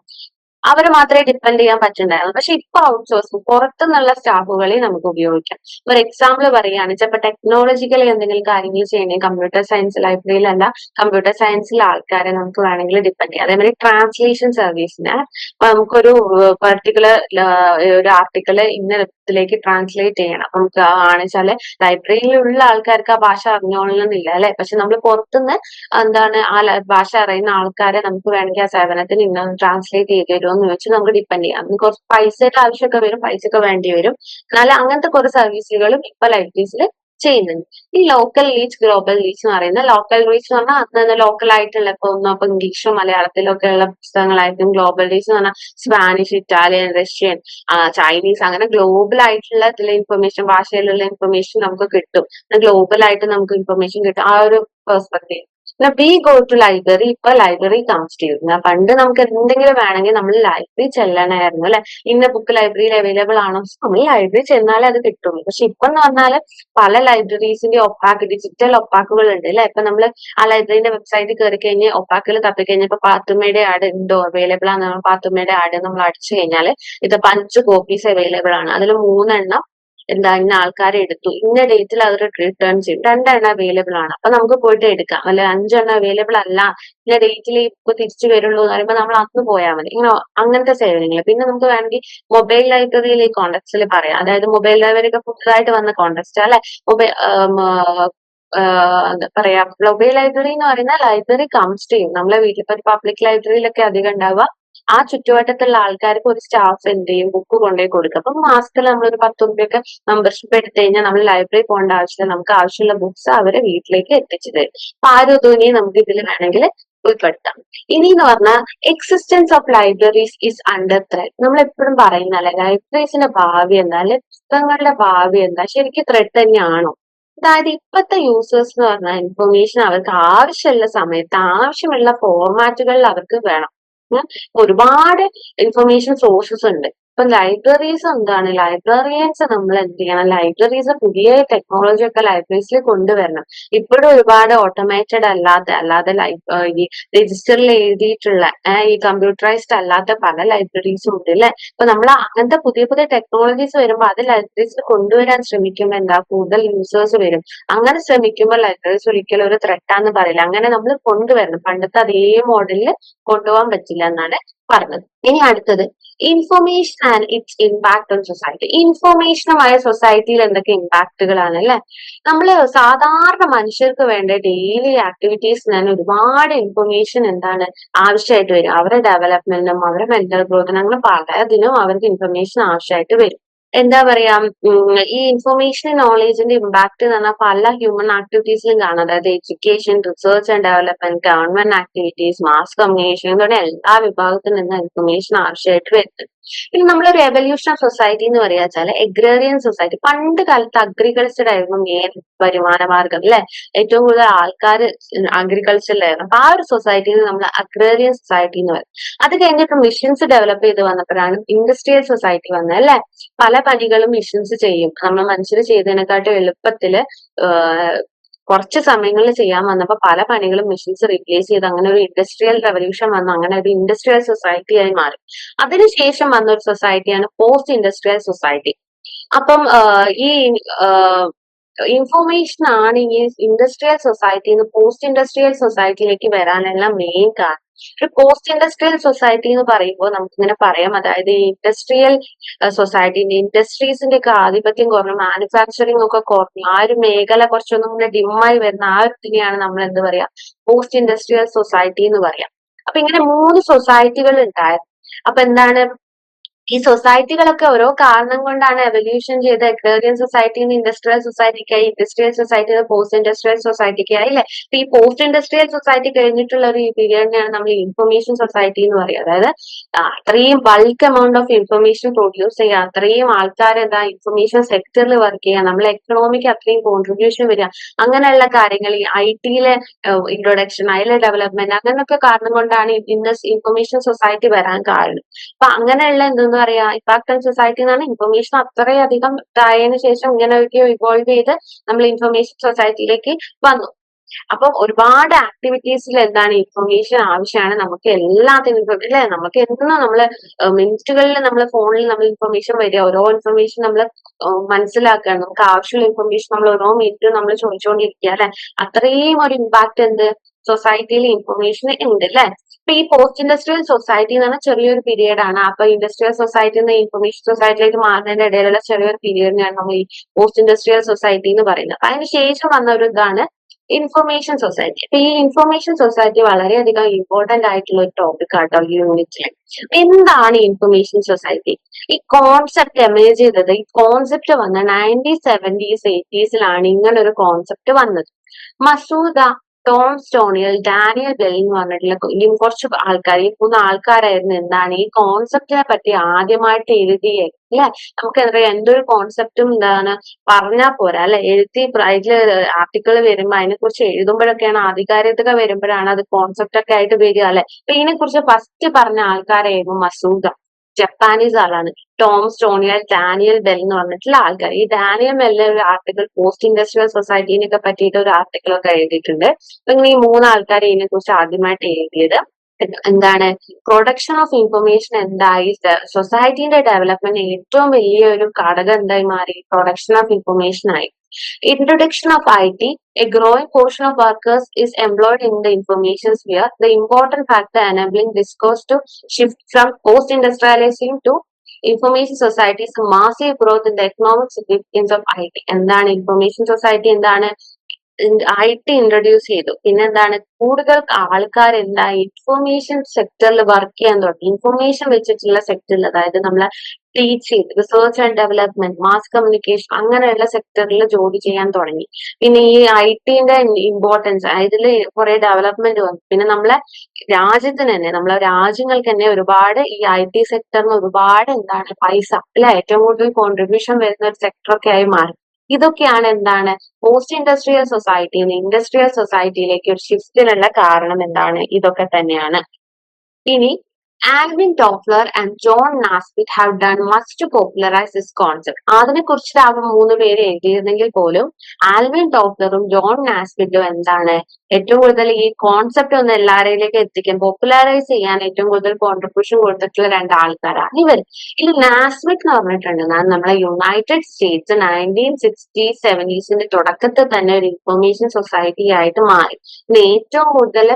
അവരെ മാത്രമേ ഡിപ്പെൻഡ് ചെയ്യാൻ പറ്റുന്നുണ്ടായിരുന്നു. പക്ഷെ ഇപ്പൊ ഔട്ട്സോഴ്സിംഗ് പുറത്തുനിന്നുള്ള സ്റ്റാഫുകളെ നമുക്ക് ഉപയോഗിക്കാം. ഒരു എക്സാമ്പിൾ പറയുകയാണെന്ന് വെച്ചാൽ ഇപ്പൊ ടെക്നോളജിക്കലി എന്തെങ്കിലും കാര്യങ്ങൾ ചെയ്യണമെങ്കിൽ കമ്പ്യൂട്ടർ സയൻസ് ലൈബ്രറിയിലല്ല കമ്പ്യൂട്ടർ സയൻസിലെ ആൾക്കാരെ നമുക്ക് വേണമെങ്കിൽ ഡിപ്പെൻഡ് ചെയ്യാം. അതേമാതിരി ട്രാൻസ്ലേഷൻ സർവീസിന് നമുക്കൊരു പെർട്ടിക്കുലർ ഒരു ആർട്ടിക്കിള് ഇന്നത്തിലേക്ക് ട്രാൻസ്ലേറ്റ് ചെയ്യണം. നമുക്ക് ആണെച്ചാല് ലൈബ്രറിയിലുള്ള ആൾക്കാർക്ക് ആ ഭാഷ അറിഞ്ഞോളണമെന്നില്ല അല്ലെ. പക്ഷെ നമ്മൾ പുറത്തുനിന്ന് എന്താണ് ആ ഭാഷ അറിയുന്ന ആൾക്കാരെ നമുക്ക് വേണമെങ്കിൽ ആ സേവനത്തിന് ഇന്ന ട്രാൻസ്ലേറ്റ് ചെയ്ത് തരുമോ എന്ന് ചോദിച്ചാൽ നമുക്ക് ഡിപ്പെൻഡ് ചെയ്യാം. അതിന് കുറച്ച് പൈസയുടെ ആവശ്യമൊക്കെ വരും, പൈസയൊക്കെ വേണ്ടി വരും. എന്നാലും അങ്ങനത്തെ കുറെ സർവീസുകളും ഇപ്പൊ ലൈബ്രറീസിൽ ചെയ്യുന്നുണ്ട്. ഈ ലോക്കൽ റീച്ച്, ഗ്ലോബൽ റീച്ച് എന്ന് പറയുന്നത്, ലോക്കൽ റീച്ച് എന്ന് പറഞ്ഞാൽ അത് തന്നെ ലോക്കൽ ആയിട്ടുള്ള ഇപ്പൊ ഇംഗ്ലീഷോ മലയാളത്തിലൊക്കെ ഉള്ള പുസ്തകങ്ങളായിരിക്കും. ഗ്ലോബൽ റീച്ച് എന്ന് പറഞ്ഞാൽ സ്പാനിഷ്, ഇറ്റാലിയൻ, റഷ്യൻ, ചൈനീസ്, അങ്ങനെ ഗ്ലോബൽ ആയിട്ടുള്ള ഇതിലെ ഇൻഫർമേഷൻ, ഭാഷയിലുള്ള ഇൻഫർമേഷൻ നമുക്ക് കിട്ടും. ഗ്ലോബൽ ആയിട്ട് നമുക്ക് ഇൻഫർമേഷൻ കിട്ടും. ആ ഒരു പെർസ്പെക്ടീവ്. പിന്നെ വി ഗോ ടു ലൈബ്രറി. ഇപ്പൊ ലൈബ്രറി കംസ് ടു യു. പണ്ട് നമുക്ക് എന്തെങ്കിലും വേണമെങ്കിൽ നമ്മൾ ലൈബ്രറി ചെല്ലണമായിരുന്നു അല്ലെ. ഇന്ന ബുക്ക് ലൈബ്രറിയിൽ അവൈലബിൾ ആണോ, നമ്മൾ ലൈബ്രറി ചെന്നാലേ അത് കിട്ടുള്ളൂ. പക്ഷെ ഇപ്പൊ എന്ന് പറഞ്ഞാല് പല ലൈബ്രറീസിന്റെ ഒപ്പാക്ക്, ഡിജിറ്റൽ ഒപ്പാക്കുകൾ ഉണ്ട് അല്ലെ. ഇപ്പൊ നമ്മള് ആ ലൈബ്രറിന്റെ വെബ്സൈറ്റിൽ കയറി കഴിഞ്ഞ് ഒപ്പാക്കുകൾ തപ്പി കഴിഞ്ഞാൽ ഇപ്പൊ പാത്തുമ്മയുടെ ആഡ് ഉണ്ടോ, അവൈലബിൾ ആണ്, പാത്തുമ്മയുടെ ആഡ് നമ്മൾ അടിച്ചു കഴിഞ്ഞാല് ഇത് 5 കോപ്പീസ് അവൈലബിൾ ആണ്. അതിൽ 3 ഇന്ന ആൾക്കാരെ എടുത്തു, ഇന്ന ഡേറ്റിൽ അത് റിട്ടേൺ ചെയ്യും, 2 അവൈലബിൾ ആണ്, അപ്പൊ നമുക്ക് പോയിട്ട് എടുക്കാം. അല്ല 5 അവൈലബിൾ അല്ല, ഇന്ന ഡേറ്റിൽ ഇപ്പൊ തിരിച്ചു വരുള്ളൂ എന്ന് പറയുമ്പോൾ നമ്മൾ അന്ന് പോയാൽ മതി. ഇങ്ങനെ അങ്ങനത്തെ സേവനങ്ങൾ. പിന്നെ നമുക്ക് വേണമെങ്കിൽ മൊബൈൽ ലൈബ്രറിയിൽ ഈ കോണ്ടെക്സ്റ്റിൽ പറയാം. അതായത് മൊബൈൽ ലൈബ്രറി ഒക്കെ പുതുതായിട്ട് വന്ന കോണ്ടെക്സ്റ്റ് അല്ലെ. മൊബൈൽ എന്താ പറയാ, മൊബൈൽ ലൈബ്രറി എന്ന് പറയുന്ന ലൈബ്രറി കംസ് ടു യു. നമ്മളെ വീട്ടിൽ ഇപ്പൊ പബ്ലിക് ലൈബ്രറിയിലൊക്കെ അധികം ഉണ്ടാവുക ആ ചുറ്റുവട്ടത്തുള്ള ആൾക്കാർക്ക് ഒരു സ്റ്റാഫ് എന്ത് ചെയ്യും, ബുക്ക് കൊണ്ടുപോയി കൊടുക്കും. അപ്പം മാസത്തിൽ നമ്മളൊരു 10 രൂപയൊക്കെ മെമ്പർഷിപ്പ് എടുത്തു കഴിഞ്ഞാൽ നമ്മൾ ലൈബ്രറി പോകേണ്ട ആവശ്യമില്ല. നമുക്ക് ആവശ്യമുള്ള ബുക്സ് അവരെ വീട്ടിലേക്ക് എത്തിച്ചു തരും. അപ്പൊ ആരും തോന്നിയും നമുക്ക് ഇതിൽ വേണമെങ്കിൽ ഉൾപ്പെടുത്താം. ഇനി എന്ന് പറഞ്ഞാൽ existence of libraries is under thread. നമ്മൾ എപ്പോഴും പറയുന്നല്ലേ ലൈബ്രറീസിന്റെ ഭാവി എന്താ, അല്ലെ പുസ്തകങ്ങളുടെ ഭാവി എന്താ, ശരിക്കും ത്രെഡ് തന്നെയാണോ? അതായത് ഇപ്പോഴത്തെ യൂസേഴ്സ് എന്ന് പറഞ്ഞാൽ ഇൻഫർമേഷൻ അവർക്ക് ആവശ്യമുള്ള സമയത്ത് ആവശ്യമുള്ള ഫോർമാറ്റുകളിൽ അവർക്ക് വേണം. ഒരുപാട് ഇൻഫർമേഷൻ സോഴ്സസ് ഉണ്ട്. ഇപ്പൊ ലൈബ്രറീസ് എന്താണ്, ലൈബ്രറിയൻസ് നമ്മൾ എന്ത് ചെയ്യണം, ലൈബ്രറീസ് പുതിയ ടെക്നോളജി ഒക്കെ ലൈബ്രറീസിൽ കൊണ്ടുവരണം. ഇപ്പോഴും ഒരുപാട് ഓട്ടോമേറ്റഡ് അല്ലാതെ ഈ രജിസ്റ്ററിൽ എഴുതിയിട്ടുള്ള ഈ കമ്പ്യൂട്ടറൈസ്ഡ് അല്ലാത്ത പല ലൈബ്രറീസും ഉണ്ട് അല്ലെ. അപ്പൊ നമ്മൾ അങ്ങനത്തെ പുതിയ പുതിയ ടെക്നോളജീസ് വരുമ്പോൾ അത് ലൈബ്രറീസിൽ കൊണ്ടുവരാൻ ശ്രമിക്കുമ്പോൾ എന്താ, കൂടുതൽ യൂസേഴ്സ് വരും. അങ്ങനെ ശ്രമിക്കുമ്പോൾ ലൈബ്രറീസ് ഒരിക്കലും ഒരു ത്രെട്ടാന്ന് പറയില്ല. അങ്ങനെ നമ്മൾ കൊണ്ടുവരണം. പണ്ടത്തെ അതേ മോഡലിൽ കൊണ്ടുപോകാൻ പറ്റില്ല എന്നാണ് പറഞ്ഞത്. ഇനി അടുത്തത് information and its impact on society. ഇൻഫർമേഷനുമായ സൊസൈറ്റിയിൽ എന്തൊക്കെ ഇമ്പാക്റ്റുകളാണ് അല്ലെ. നമ്മള് സാധാരണ മനുഷ്യർക്ക് വേണ്ട ഡെയിലി ആക്ടിവിറ്റീസിന് തന്നെ ഒരുപാട് ഇൻഫർമേഷൻ എന്താണ് ആവശ്യമായിട്ട് വരും. അവരുടെ ഡെവലപ്മെന്റിനും അവരുടെ മെന്റൽ ഗ്രോത്തിനും അങ്ങനെ പലതിനും അവർക്ക് ഇൻഫർമേഷൻ ആവശ്യമായിട്ട് വരും. എന്താ പറയാ, ഈ ഇൻഫർമേഷൻ നോളേജിന്റെ ഇമ്പാക്ട് എന്ന് പറഞ്ഞാൽ പല ഹ്യൂമൻ ആക്ടിവിറ്റീസിലും കാണാം. അതായത് education, research and development, government activities, mass communication തുടങ്ങിയ എല്ലാ വിഭാഗത്തിൽ നിന്ന് ഇൻഫർമേഷൻ ആവശ്യമായിട്ട് വരുന്നുണ്ട്. ഇനി നമ്മളൊരു എവല്യൂഷൻ ഓഫ് സൊസൈറ്റി എന്ന് പറയാച്ചാല് എഗ്രേറിയൻ സൊസൈറ്റി. പണ്ട് കാലത്ത് അഗ്രികൾച്ചർ ആയിരുന്നു മെയിൻ വരുമാന മാർഗം അല്ലെ. ഏറ്റവും കൂടുതൽ ആൾക്കാർ അഗ്രികൾച്ചറിലായിരുന്നു. അപ്പൊ ആ ഒരു സൊസൈറ്റിയിൽ നമ്മൾ അഗ്രേറിയൻ സൊസൈറ്റി എന്ന് പറയും. അത് കഴിഞ്ഞിട്ട് മിഷൻസ് ഡെവലപ്പ് ചെയ്ത് വന്നപ്പോഴാണ് ഇൻഡസ്ട്രിയൽ സൊസൈറ്റി വന്നത് അല്ലെ. പല പണികളും മിഷൻസ് ചെയ്യും. നമ്മൾ മനുഷ്യർ ചെയ്തതിനെക്കാട്ടും എളുപ്പത്തില് കുറച്ച് സമയങ്ങളിൽ ചെയ്യാൻ വന്നപ്പോ പല പണികളും മെഷീൻസ് റീപ്ലേസ് ചെയ്ത് അങ്ങനെ ഒരു ഇൻഡസ്ട്രിയൽ റെവല്യൂഷൻ വന്നു. അങ്ങനെ ഒരു ഇൻഡസ്ട്രിയൽ സൊസൈറ്റി ആയി മാറി. അതിനുശേഷം വന്ന ഒരു സൊസൈറ്റിയാണ് പോസ്റ്റ് ഇൻഡസ്ട്രിയൽ സൊസൈറ്റി. അപ്പം ഈ ഇൻഫോർമേഷൻ ആണ് ഈ ഇൻഡസ്ട്രിയൽ സൊസൈറ്റിയിൽ നിന്ന് പോസ്റ്റ് ഇൻഡസ്ട്രിയൽ സൊസൈറ്റിയിലേക്ക് വരാനുള്ള മെയിൻ കാരണം. ഒരു പോസ്റ്റ് ഇൻഡസ്ട്രിയൽ സൊസൈറ്റി എന്ന് പറയുമ്പോൾ നമുക്കിങ്ങനെ പറയാം, അതായത് ഇൻഡസ്ട്രിയൽ സൊസൈറ്റിന്റെ ഇൻഡസ്ട്രീസിന്റെ ഒക്കെ ആധിപത്യം കുറഞ്ഞു, മാനുഫാക്ചറിങ് ഒക്കെ കുറഞ്ഞു, ആ ഒരു മേഖല കുറച്ചൊന്നും കൂടെ ഡിമ്മായി വരുന്ന ആ ഒരു ഇതിനെയാണ് നമ്മൾ എന്ത് പറയാ, പോസ്റ്റ് ഇൻഡസ്ട്രിയൽ സൊസൈറ്റി എന്ന് പറയാം. അപ്പൊ ഇങ്ങനെ 3 സൊസൈറ്റികൾ ഉണ്ടായിരുന്നു. അപ്പൊ എന്താണ്, ഈ സൊസൈറ്റികളൊക്കെ ഓരോ കാരണം കൊണ്ടാണ് എവല്യൂഷൻ ചെയ്ത് അഗ്രേറിയൻ സൊസൈറ്റിയിൽ നിന്ന് ഇൻഡസ്ട്രിയൽ സൊസൈറ്റിക്കായി, ഇൻഡസ്ട്രിയൽ സൊസൈറ്റിയിൽ നിന്ന് പോസ്റ്റ് ഇൻഡസ്ട്രിയൽ സൊസൈറ്റിക്കായി അല്ലെ. അപ്പൊ ഈ പോസ്റ്റ് ഇൻഡസ്ട്രിയൽ സൊസൈറ്റി കഴിഞ്ഞിട്ടുള്ള ഒരു പീരിയഡിനെയാണ് നമ്മൾ ഇൻഫർമേഷൻ സൊസൈറ്റി എന്ന് പറയുക. അതായത് അത്രയും bulk amount of information produce ചെയ്യുക, അത്രയും ആൾക്കാർ എന്താ ഇൻഫർമേഷൻ സെക്ടറിൽ വർക്ക് ചെയ്യുക, നമ്മളെ എക്കണോമിക്ക് അത്രയും കോൺട്രിബ്യൂഷൻ വരിക, അങ്ങനെയുള്ള കാര്യങ്ങൾ ഈ ഐ.ടിയിലെ ഇൻട്രൊഡക്ഷൻ, അതിലെ ഡെവലപ്മെന്റ്, അങ്ങനെയൊക്കെ കാരണം കൊണ്ടാണ് ഇൻഫർമേഷൻ സൊസൈറ്റി വരാൻ കാരണം. അപ്പൊ അങ്ങനെയുള്ള എന്തെന്ന് പറയാ, ഇമ്പാക്ട് ഓൺ സൊസൈറ്റി എന്നാണ്. ഇൻഫർമേഷൻ അത്രയധികം ഇതായതിനു ശേഷം ഇങ്ങനെയൊക്കെ ഇവോൾവ് ചെയ്ത് നമ്മൾ ഇൻഫർമേഷൻ സൊസൈറ്റിയിലേക്ക് വന്നു. അപ്പൊ ഒരുപാട് ആക്ടിവിറ്റീസിൽ എന്താണ് ഇൻഫർമേഷൻ ആവശ്യമാണ്. നമുക്ക് എല്ലാത്തിനും അല്ലെ, നമുക്ക് എന്നും നമ്മള് മിനിറ്റുകളിൽ നമ്മളെ ഫോണിൽ നമ്മൾ ഇൻഫർമേഷൻ വരിക, ഓരോ ഇൻഫർമേഷൻ നമ്മൾ മനസ്സിലാക്കുകയാണ്. നമുക്ക് ആവശ്യമുള്ള ഇൻഫർമേഷൻ നമ്മൾ ഓരോ മിനിറ്റും നമ്മൾ ചോദിച്ചുകൊണ്ടിരിക്കുക അല്ലെ. അത്രയും ഒരു ഇമ്പാക്ട് എന്ത് സൊസൈറ്റിയിൽ ഇൻഫർമേഷൻ ഉണ്ട് അല്ലെ. ഇപ്പൊ ഈ പോസ്റ്റ് ഇൻഡസ്ട്രിയൽ സൊസൈറ്റി എന്ന് പറഞ്ഞാൽ ചെറിയൊരു പീരീഡ് ആണ്. അപ്പൊ ഇൻഡസ്ട്രിയൽ സൊസൈറ്റിയിൽ നിന്ന് ഇൻഫർമേഷൻ സൊസൈറ്റിയിലേക്ക് മാറുന്നതിന്റെ ഇടയിലുള്ള ചെറിയൊരു പീരീഡിനെയാണ് നമ്മൾ ഈ പോസ്റ്റ് ഇൻഡസ്ട്രിയൽ സൊസൈറ്റി എന്ന് പറയുന്നത്. അപ്പൊ അതിന് ശേഷം വന്ന ഒരു ഇതാണ് ഇൻഫർമേഷൻ സൊസൈറ്റി. അപ്പൊ ഈ ഇൻഫർമേഷൻ സൊസൈറ്റി വളരെയധികം ഇമ്പോർട്ടന്റ് ആയിട്ടുള്ള ഒരു ടോപ്പിക് ആട്ടോ ഈ യൂണിറ്റിൽ. എന്താണ് ഇൻഫർമേഷൻ സൊസൈറ്റി? ഈ കോൺസെപ്റ്റ് എമേജ് ചെയ്തത്, ഈ കോൺസെപ്റ്റ് വന്ന 1970s 80s ഇങ്ങനെ ഒരു കോൺസെപ്റ്റ് വന്നത്. മസൂദ, ടോം സ്റ്റോണിയൽ, ഡാനിയൽ ബെൽ എന്ന് പറഞ്ഞിട്ടുള്ള കുറച്ച് ആൾക്കാർ, ഈ 3 ആൾക്കാരായിരുന്നു എന്താണ് ഈ കോൺസെപ്റ്റിനെ പറ്റി ആദ്യമായിട്ട് എഴുതിയത് അല്ലെ. നമുക്കറിയാം എന്തൊരു കോൺസെപ്റ്റും എന്താണ് പറഞ്ഞാൽ പോരാ അല്ലെ, എഴുതി അതില് ആർട്ടിക്കിൾ വരുമ്പോ അതിനെ കുറിച്ച് എഴുതുമ്പോഴൊക്കെയാണ്, ആധികാരികത വരുമ്പോഴാണ് അത് കോൺസെപ്റ്റ് ഒക്കെ ആയിട്ട് വരിക അല്ലെ. അപ്പൊ ഇതിനെ കുറിച്ച് ഫസ്റ്റ് പറഞ്ഞ ആൾക്കാരായിരുന്നു മസൂദ, ജപ്പാനീസ് ആളാണ്. ടോം സ്റ്റോണിയൽ, ഡാനിയൽ ബെൽ എന്ന് പറഞ്ഞിട്ടുള്ള ആൾക്കാർ. ഈ ഡാനിയൽ ബെല്ലിന്റെ ഒരു ആർട്ടിക്കിൾ പോസ്റ്റ് ഇൻഡസ്ട്രിയൽ സൊസൈറ്റിനെ ഒക്കെ പറ്റിയിട്ട് ഒരു ആർട്ടിക്കിൾ ഒക്കെ എഴുതിയിട്ടുണ്ട്. അപ്പൊ ഈ 3 ആൾക്കാർ ഇതിനെ കുറിച്ച് ആദ്യമായിട്ട് എഴുതിയത് എന്താണ്, പ്രൊഡക്ഷൻ ഓഫ് ഇൻഫർമേഷൻ എന്തായി, സൊസൈറ്റിന്റെ ഡെവലപ്മെന്റ് ഏറ്റവും വലിയൊരു ഘടകം എന്തായി മാറി, പ്രൊഡക്ഷൻ ഓഫ് ഇൻഫർമേഷൻ ആയി. Introduction of IT, a growing portion of workers is employed in the information sphere, the important factor enabling discourse to shift from post-industrialization to information society's massive growth in the economic significance of IT. എന്താണ് information society, എന്താണ് IT introduce ചെയ്തു. പിന്നെ എന്താണ്, കൂടുതൽ ആൾക്കാർ എന്താ information സെക്ടറിൽ work ചെയ്യാൻ തുടങ്ങി. ഇൻഫർമേഷൻ വെച്ചിട്ടുള്ള സെക്ടറിൽ, അതായത് നമ്മളെ teaching, research and development, mass communication അങ്ങനെയുള്ള സെക്ടറിൽ ജോലി ചെയ്യാൻ തുടങ്ങി. പിന്നെ ഈ IT-ന്റെ ഇമ്പോർട്ടൻസ്, ഇതിൽ കുറെ ഡെവലപ്മെന്റ് വന്നു. പിന്നെ നമ്മളെ രാജ്യത്തിന് തന്നെ, നമ്മളെ രാജ്യങ്ങൾക്ക് തന്നെ ഒരുപാട് ഈ IT സെക്ടറിന് ഒരുപാട് എന്താണ് പൈസ അല്ലെ, ഏറ്റവും കൂടുതൽ കോൺട്രിബ്യൂഷൻ വരുന്ന ഒരു സെക്ടർ ഒക്കെ ആയി മാറി. ഇതൊക്കെയാണ് എന്താണ് പോസ്റ്റ് ഇൻഡസ്ട്രിയൽ സൊസൈറ്റിയിൽ നിന്ന് ഇൻഡസ്ട്രിയൽ സൊസൈറ്റിയിലേക്ക് ഒരു ഷിഫ്റ്റിനുള്ള കാരണം എന്താണ്, ഇതൊക്കെ തന്നെയാണ്. ഇനി Alvin Toffler and John Naisbitt have done much to popularise this concept. അതിനെ കുറിച്ച് അവർ 3 പേര് എഴുതിയിരുന്നെങ്കിൽ പോലും ആൽവിൻ ടോഫ്ലറും ജോൺ നാസ്ബിറ്റും എന്താണ് ഏറ്റവും കൂടുതൽ ഈ കോൺസെപ്റ്റ് ഒന്ന് എല്ലാവരിലേക്ക് എത്തിക്കാൻ, പോപ്പുലറൈസ് ചെയ്യാൻ ഏറ്റവും കൂടുതൽ കോൺട്രിബ്യൂഷൻ കൊടുത്തിട്ടുള്ള 2 ആൾക്കാരാണ് ഇവർ. ഇത് നാസ്ബിറ്റ് എന്ന് പറഞ്ഞിട്ടുണ്ട് നമ്മളെ യുണൈറ്റഡ് സ്റ്റേറ്റ്സ് 1960s 70s തുടക്കത്തിൽ തന്നെ ഒരു ഇൻഫർമേഷൻ സൊസൈറ്റി ആയിട്ട് മാറി. ഏറ്റവും കൂടുതൽ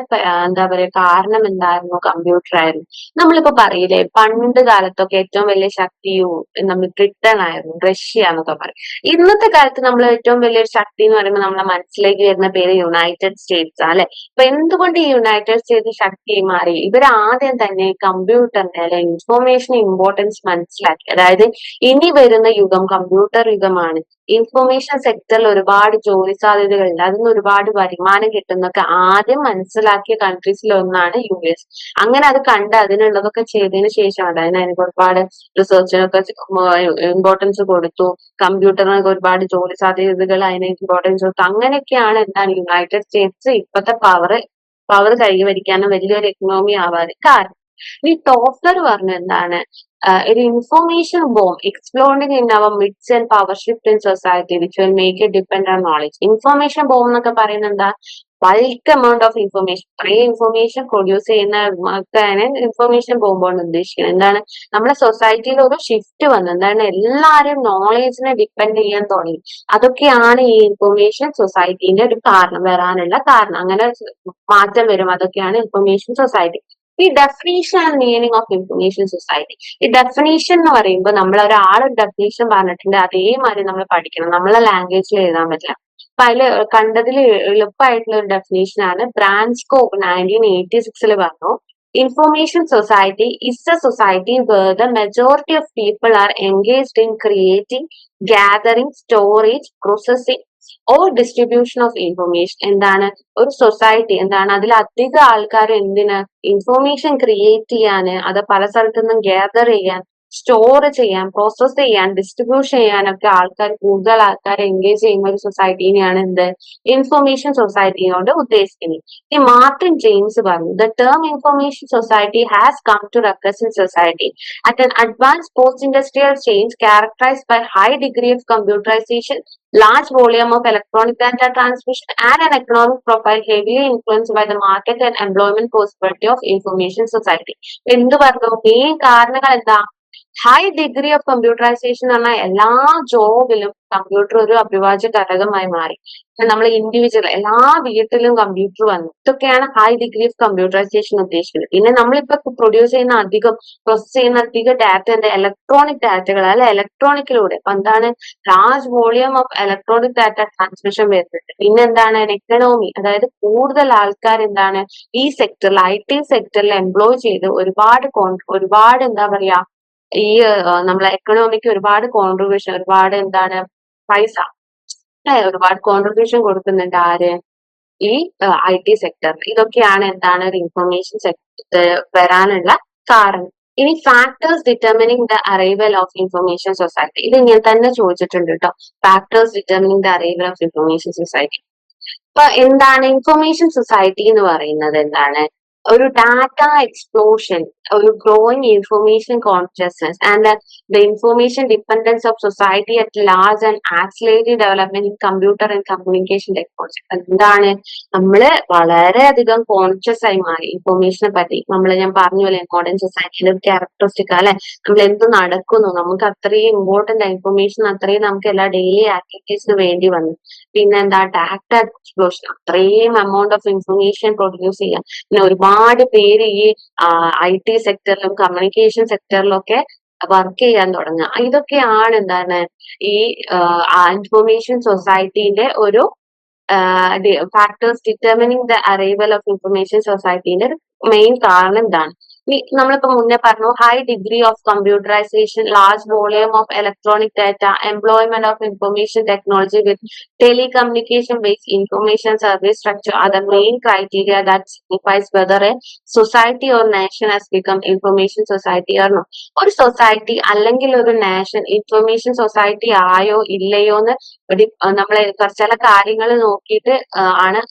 എന്താ പറയുക കാരണം എന്തായിരുന്നു, കമ്പ്യൂട്ടർ ആയിരുന്നു. നമ്മളിപ്പോ പറയില്ലേ പണ്ട് കാലത്തൊക്കെ ഏറ്റവും വലിയ ശക്തിയും നമ്മൾ ബ്രിട്ടൻ ആയിരുന്നു, റഷ്യ എന്നൊക്കെ പറയും. ഇന്നത്തെ കാലത്ത് നമ്മൾ ഏറ്റവും വലിയൊരു ശക്തി എന്ന് പറയുമ്പോൾ നമ്മളെ മനസ്സിലേക്ക് വരുന്ന പേര് യുണൈറ്റഡ് സ്റ്റേറ്റ്സ് അല്ലെ. അപ്പൊ എന്തുകൊണ്ട് ഈ യുണൈറ്റഡ് സ്റ്റേറ്റ്സ് ശക്തിയായി മാറി? ഇവർ ആദ്യം തന്നെ കമ്പ്യൂട്ടറിന്റെ അല്ലെ ഇൻഫോർമേഷൻ ഇമ്പോർട്ടൻസ് മനസ്സിലാക്കി. അതായത് ഇനി വരുന്ന യുഗം കമ്പ്യൂട്ടർ യുഗമാണ്, ഇൻഫർമേഷൻ സെക്ടറിൽ ഒരുപാട് ജോലി സാധ്യതകളുണ്ട്, അതിന് ഒരുപാട് വരുമാനം കിട്ടുന്നൊക്കെ ആദ്യം മനസ്സിലാക്കിയ കൺട്രീസിൽ ഒന്നാണ് US. അങ്ങനെ അത് കണ്ട് അതിനുള്ളതൊക്കെ ചെയ്തതിനു ശേഷം, അതായത് അതിന് ഒരുപാട് റിസർച്ചിനൊക്കെ ഇമ്പോർട്ടൻസ് കൊടുത്തു, കമ്പ്യൂട്ടറിനൊക്കെ ഒരുപാട് ജോലി സാധ്യതകൾ അതിന് ഇമ്പോർട്ടൻസ് കൊടുത്തു. അങ്ങനെയൊക്കെയാണ് എന്താണ് യുണൈറ്റഡ് സ്റ്റേറ്റ്സ് ഇപ്പോഴത്തെ പവർ കൈവരിക്കാനും വലിയൊരു എക്കണോമി ആവാൻ കാരണം. ഈ ടോഫ്ലർ പറഞ്ഞ എന്താണ്, ഒരു information bomb exploding in our midst and power shift in society which will make it depend on knowledge. Information bomb എന്നൊക്കെ പറയുന്നത് എന്താ, ബൾക്ക് എമൗണ്ട് ഓഫ് ഇൻഫർമേഷൻ, കുറേ ഇൻഫർമേഷൻ പ്രൊഡ്യൂസ് ചെയ്യുന്ന ഇൻഫർമേഷൻ ബോംബ് കൊണ്ട് ഉദ്ദേശിക്കുന്നത്. എന്താണ്, നമ്മുടെ സൊസൈറ്റിയിൽ ഒരു ഷിഫ്റ്റ് വന്നു, എന്താണ് എല്ലാരും നോളേജിനെ ഡിപ്പെൻഡ് ചെയ്യാൻ തുടങ്ങി. അതൊക്കെയാണ് ഈ ഇൻഫർമേഷൻ സൊസൈറ്റിന്റെ ഒരു കാരണം വരാനുള്ള കാരണം. അങ്ങനെ മാറ്റം വരും, അതൊക്കെയാണ് ഇൻഫർമേഷൻ സൊസൈറ്റി. ഈ definition and meaning of information society. ഈ ഡെഫിനീഷൻ എന്ന് പറയുമ്പോൾ നമ്മൾ ഒരാളൊരു ഡെഫിനീഷൻ പറഞ്ഞിട്ടുണ്ട് അതേമാതിരി നമ്മൾ പഠിക്കണം, നമ്മളെ ലാംഗ്വേജിൽ എഴുതാൻ പറ്റില്ല. അപ്പൊ അതില് കണ്ടതിൽ എളുപ്പമായിട്ടുള്ള ഒരു ഡെഫിനേഷൻ ആണ് ബ്രാൻസ്കോപ്പ് 1986 പറഞ്ഞു. Information society is a society where the majority of people are engaged in creating, gathering, storage, processing or distribution of information. എന്താണ് ഒരു സൊസൈറ്റി, എന്താണ് അതിൽ അധികം ആൾക്കാർ എന്തിന്, ഇൻഫർമേഷൻ ക്രിയേറ്റ് ചെയ്യാന്, അത് പല സ്ഥലത്തു നിന്നും ഗ്യാദർ ചെയ്യാൻ, സ്റ്റോർ ചെയ്യാൻ, പ്രോസസ് ചെയ്യാൻ, ഡിസ്ട്രിബ്യൂട്ട് ചെയ്യാനൊക്കെ കൂടുതൽ ആൾക്കാർ എൻഗേജ് ചെയ്യുന്ന ഒരു സൊസൈറ്റിനെയാണ് എന്ത് ഇൻഫർമേഷൻ സൊസൈറ്റി കൊണ്ട് ഉദ്ദേശിക്കുന്നത്. ഈ മാർട്ടിൻ ജെയിംസ് പറഞ്ഞു, the term information society has come to represent society at an advanced post-industrial change characterized by high degree of computerization, large volume of electronic data transmission, and an economic profile heavily influenced by the market and employment prosperity of information society. എന്ത് പറഞ്ഞു, main കാരണങ്ങൾ എന്താ, high degree of computerisation എന്ന് പറഞ്ഞാൽ എല്ലാ ജോബിലും computer ഒരു അവിഭാജ്യ ഘടകമായി മാറി. നമ്മൾ ഇൻഡിവിജ്വൽ എല്ലാ വീട്ടിലും കമ്പ്യൂട്ടർ വന്നു. ഇതൊക്കെയാണ് ഹൈ ഡിഗ്രി ഓഫ് കമ്പ്യൂട്ടറൈസേഷൻ ഉദ്ദേശിക്കുന്നത്. പിന്നെ നമ്മളിപ്പോ പ്രൊഡ്യൂസ് ചെയ്യുന്ന പ്രോസസ് ചെയ്യുന്ന അധിക ഡാറ്റ ഇലക്ട്രോണിക് ഡാറ്റകൾ അല്ലെ, ഇലക്ട്രോണിക്കിലൂടെ. അപ്പൊ എന്താണ്, large volume of electronic data transmission വരുന്നുണ്ട്. പിന്നെ എന്താണ്, എക്കണോമി, അതായത് കൂടുതൽ ആൾക്കാർ എന്താണ് ഈ സെക്ടറിൽ, IT സെക്ടറിൽ എംപ്ലോയ് ചെയ്ത് ഒരുപാട് എന്താ പറയാ, ഈ നമ്മളെ എക്കണോമിക്ക് ഒരുപാട് കോൺട്രിബ്യൂഷൻ, ഒരുപാട് എന്താണ് പൈസ ഒരുപാട് കോൺട്രിബ്യൂഷൻ കൊടുക്കുന്നുണ്ട് ആര്, ഈ IT സെക്ടറിൽ. ഇതൊക്കെയാണ് എന്താണ് ഒരു ഇൻഫർമേഷൻ സെക്ടർ വരാനുള്ള കാരണം. ഇനി factors determining the arrival of information society, ഇത് ഇങ്ങനെ തന്നെ ചോദിച്ചിട്ടുണ്ട് കേട്ടോ. Factors determining the arrival of information society. അപ്പൊ എന്താണ് ഇൻഫർമേഷൻ സൊസൈറ്റി എന്ന് പറയുന്നത്? എന്താണ് ഒരു ഡാറ്റ എക്സ്പ്ലോഷൻ, ഒരു growing information consciousness and the information dependence of society at large and accelerated development in computer and communication technology. എന്താണ്, നമ്മള് വളരെയധികം കോൺഷ്യസ് ആയി മാറി ഇൻഫർമേഷനെ പറ്റി. ഞാൻ പറഞ്ഞ പോലെ മോഡേൺ സൊസൈറ്റിയിലെ ഒരു ക്യാരക്ടറിസ്റ്റിക് അല്ലെ, നമ്മൾ എന്ത് നടക്കുന്നു, നമുക്ക് അത്രയും ഇമ്പോർട്ടന്റ് ഇൻഫർമേഷൻ, അത്രയും നമുക്ക് എല്ലാ ഡെയിലി ആക്ടിവിറ്റീസിന് വേണ്ടി വന്നു. പിന്നെ എന്താ, ഡാറ്റ എക്സ്പ്ലോഷൻ, അത്രയും എമൗണ്ട് ഓഫ് ഇൻഫർമേഷൻ പ്രൊഡ്യൂസ് ചെയ്യാം. പിന്നെ ഒരുപാട് പേര് ഈ IT സെക്ടറിലും കമ്മ്യൂണിക്കേഷൻ സെക്ടറിലും ഒക്കെ വർക്ക് ചെയ്യാൻ തുടങ്ങുക. ഇതൊക്കെയാണ് എന്താണ് ഈ ഇൻഫർമേഷൻ സൊസൈറ്റിന്റെ ഒരു factors determining the arrival of information സൊസൈറ്റിന്റെ മെയിൻ കാരണം എന്താണ്? നമ്മളിപ്പോ മുന്നേ പറഞ്ഞു, high degree of computerisation, large volume of electronic data, employment of information technology with telecommunication based information service structure are the main criteria that signifies whether a society or nation has become information society or not. ഒരു society അല്ലെങ്കിൽ ഒരു nation information society ആയോ ഇല്ലയോ എന്ന് നമ്മളെ ചില കാര്യങ്ങൾ നോക്കിയിട്ട് ആണ്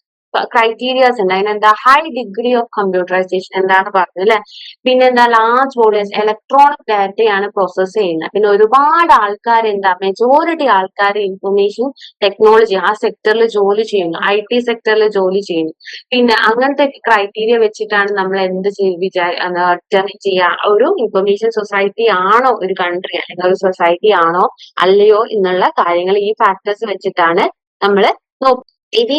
ക്രൈറ്റീരിയാസ് ഉണ്ട്. അതിനെന്താ, ഹൈ ഡിഗ്രി ഓഫ് കമ്പ്യൂട്ടറൈസേഷൻ എന്താണ് പറഞ്ഞത് അല്ലെ. പിന്നെന്താ, ലാർജ് വോളിയം ഇലക്ട്രോണിക് ഡാറ്റയാണ് പ്രോസസ് ചെയ്യുന്നത്. പിന്നെ ഒരുപാട് ആൾക്കാർ മെജോറിറ്റി ആൾക്കാർ ഇൻഫർമേഷൻ ടെക്നോളജി ആ സെക്ടറിൽ ജോലി ചെയ്യുന്നു, IT സെക്ടറിൽ ജോലി ചെയ്യുന്നു. പിന്നെ അങ്ങനത്തെ ക്രൈറ്റീരിയ വെച്ചിട്ടാണ് നമ്മൾ എന്ത് ഡിറ്റർമിൻ ചെയ്യുക, ഒരു ഇൻഫർമേഷൻ സൊസൈറ്റി ആണോ ഒരു കൺട്രി, അല്ലെങ്കിൽ ഒരു സൊസൈറ്റി ആണോ അല്ലയോ എന്നുള്ള കാര്യങ്ങൾ ഈ ഫാക്ടേഴ്സ് വെച്ചിട്ടാണ് നമ്മൾ നോക്കുന്നത്. ഇനി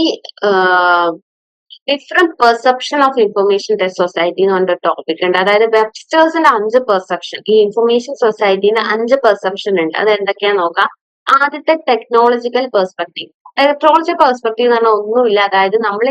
different perception of information society എന്ന് പറഞ്ഞ ടോപ്പിക് ഉണ്ട്. അതായത് വെബ്സ്റ്റേഴ്സിന്റെ 5 പെർസെപ്ഷൻ, ഈ ഇൻഫർമേഷൻ സൊസൈറ്റിന്റെ 5 പെർസെപ്ഷൻ ഉണ്ട്. അത് എന്തൊക്കെയാ നോക്കാം. ആദ്യത്തെ, ടെക്നോളജിക്കൽ പെർസ്പെക്ടീവ്. ടെക്നോളജിക്കൽ പെർസ്പെക്ടീവ് എന്ന് പറഞ്ഞാൽ ഒന്നുമില്ല, അതായത് നമ്മൾ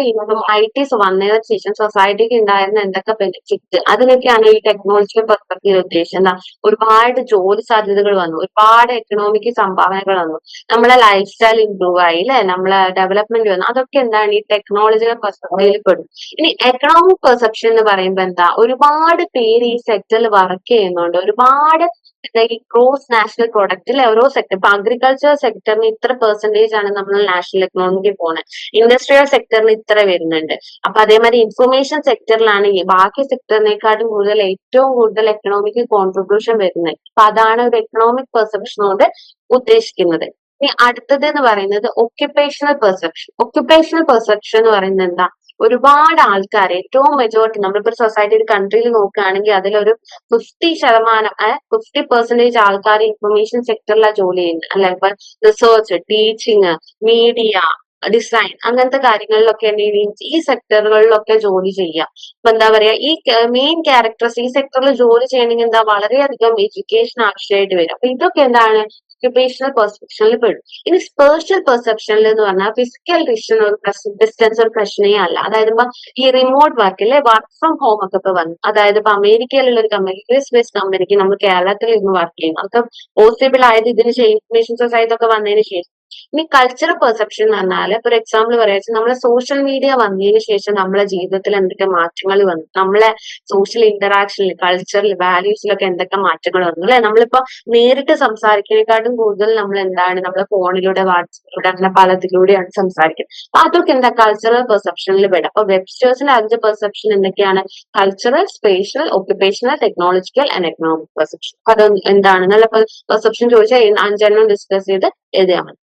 ITs വന്നതിന് ശേഷം സൊസൈറ്റിക്ക് ഉണ്ടായിരുന്ന എന്തൊക്കെ ബെനിഫിറ്റ്, അതിനൊക്കെയാണ് ഈ ടെക്നോളജിക്കൽ പെർസ്പെക്ടീവ് ഉദ്ദേശിച്ചത്. ഒരുപാട് ജോലി സാധ്യതകൾ വന്നു, ഒരുപാട് എക്കണോമിക് സംഭാവനകൾ വന്നു, നമ്മളെ ലൈഫ് സ്റ്റൈൽ ഇംപ്രൂവ് ആയി അല്ലെ, നമ്മളെ ഡെവലപ്മെന്റ് വന്നു. അതൊക്കെ എന്താണ് ഈ ടെക്നോളജിക്കൽ പെർസ്പെക്ടീവിൽ പെടും. ഇനി എക്കണോമിക് പെർസെപ്ഷൻ എന്ന് പറയുമ്പോൾ എന്താ, ഒരുപാട് പേര് ഈ സെക്ടറിൽ വർക്ക് ചെയ്യുന്നുണ്ട്, ഒരുപാട് ഈ ഗ്രോസ് നാഷണൽ പ്രൊഡക്റ്റിൽ ഓരോ സെക്ടർ, ഇപ്പൊ അഗ്രികൾച്ചർ സെക്ടറിന് ഇത്ര പെർസെന്റേജ് ആണ് നമ്മൾ നാഷണൽ എക്കണോമിക്ക് പോകുന്നത്, ഇൻഡസ്ട്രിയൽ സെക്ടറിന് ഇത്ര വരുന്നുണ്ട്. അപ്പൊ അതേമാതിരി ഇൻഫർമേഷൻ സെക്ടറിലാണ് ഈ ബാക്കി സെക്ടറിനെക്കാട്ടും കൂടുതൽ ഏറ്റവും കൂടുതൽ എക്കണോമിക് കോൺട്രിബ്യൂഷൻ വരുന്നത്. അപ്പൊ അതാണ് ഒരു എക്കണോമിക് പെർസെപ്ഷൻ കൊണ്ട് ഉദ്ദേശിക്കുന്നത്. ഇനി അടുത്തത് എന്ന് പറയുന്നത് ഒക്യുപ്പേഷണൽ പെർസെപ്ഷൻ. ഒക്യുപ്പേഷണൽ പെർസെപ്ഷൻ എന്ന് പറയുന്നത് എന്താ, ഒരുപാട് ആൾക്കാർ, ഏറ്റവും മെജോറിറ്റി നമ്മളിപ്പോ ഒരു സൊസൈറ്റി, ഒരു കൺട്രിയിൽ നോക്കുകയാണെങ്കിൽ അതിലൊരു 50% ആൾക്കാർ ഇൻഫർമേഷൻ സെക്ടറിലാണ് ജോലി ചെയ്യുന്നത് അല്ലെ. ഇപ്പൊ റിസർച്ച്, ടീച്ചിങ്, മീഡിയ, ഡിസൈൻ, അങ്ങനത്തെ കാര്യങ്ങളിലൊക്കെ ഈ സെക്ടറുകളിലൊക്കെ ജോലി ചെയ്യുക. അപ്പൊ എന്താ പറയാ, ഈ മെയിൻ ക്യാരക്ടേഴ്സ് ഈ സെക്ടറിൽ ജോലി ചെയ്യണമെങ്കിൽ എന്താ, വളരെയധികം എഡ്യൂക്കേഷൻ ആവശ്യമായിട്ട് വരും. അപ്പൊ ഇതൊക്കെ എന്താണ് ഒക്യുപ്പേഷണൽ പെർസെപ്ഷനിൽ പെടും. ഇനി സ്പേഷ്യൽ പെർസെപ്ഷനിൽ എന്ന് പറഞ്ഞാൽ ഫിസിക്കൽ ഡിസ്റ്റൻസ് ഒരു പ്രശ്നമേ അല്ല. അതായത് ഇപ്പൊ ഈ റിമോട്ട് വർക്കിലെ വർക്ക് ഫ്രം ഹോം ഒക്കെ ഇപ്പൊ വന്നു. അതായത് ഇപ്പൊ അമേരിക്കയിലുള്ള ഒരു കമ്പനി, യുഎസ് ബേസ്ഡ് കമ്പനിക്ക് നമ്മൾ കേരളത്തിൽ ഇരുന്ന് വർക്ക് ചെയ്യുന്നു. അതൊക്കെ പോസിബിൾ ആയത് ഇതിന് ഇൻഫർമേഷൻ സൊസൈറ്റി ഒക്കെ വന്നതിന് ശേഷം. ഇനി കൾച്ചറൽ പെർസെപ്ഷൻ എന്ന് പറഞ്ഞാൽ, ഇപ്പൊ ഒരു എക്സാമ്പിൾ പറയാ, നമ്മളെ സോഷ്യൽ മീഡിയ വന്നതിന് ശേഷം നമ്മളെ ജീവിതത്തിൽ എന്തൊക്കെ മാറ്റങ്ങൾ വന്നു, നമ്മളെ സോഷ്യൽ ഇന്ററാക്ഷനിൽ, കൾച്ചറിൽ, വാല്യൂസിലൊക്കെ എന്തൊക്കെ മാറ്റങ്ങൾ വന്നു അല്ലെ. നമ്മളിപ്പോ നേരിട്ട് സംസാരിക്കുന്നതിനെക്കാട്ടും കൂടുതൽ നമ്മൾ എന്താണ് നമ്മളെ ഫോണിലൂടെ, വാട്സപ്പിലൂടെ, അങ്ങനെ പലതിലൂടെയാണ് സംസാരിക്കുന്നത്. അപ്പൊ അതൊക്കെ എന്താ കൾച്ചറൽ പെർസെപ്ഷനിൽ പെടും. അപ്പൊ വെബ്സ്റ്റേഴ്സിന്റെ 5 പെർസെപ്ഷൻ എന്തൊക്കെയാണ്, cultural, spatial, occupational, technological and economic perception. അപ്പൊ അത് എന്താണ് നല്ല പെർസെപ്ഷൻ ചോദിച്ചാൽ 5 ഡിസ്കസ് ചെയ്ത് എഴുതിയാൽ മതി.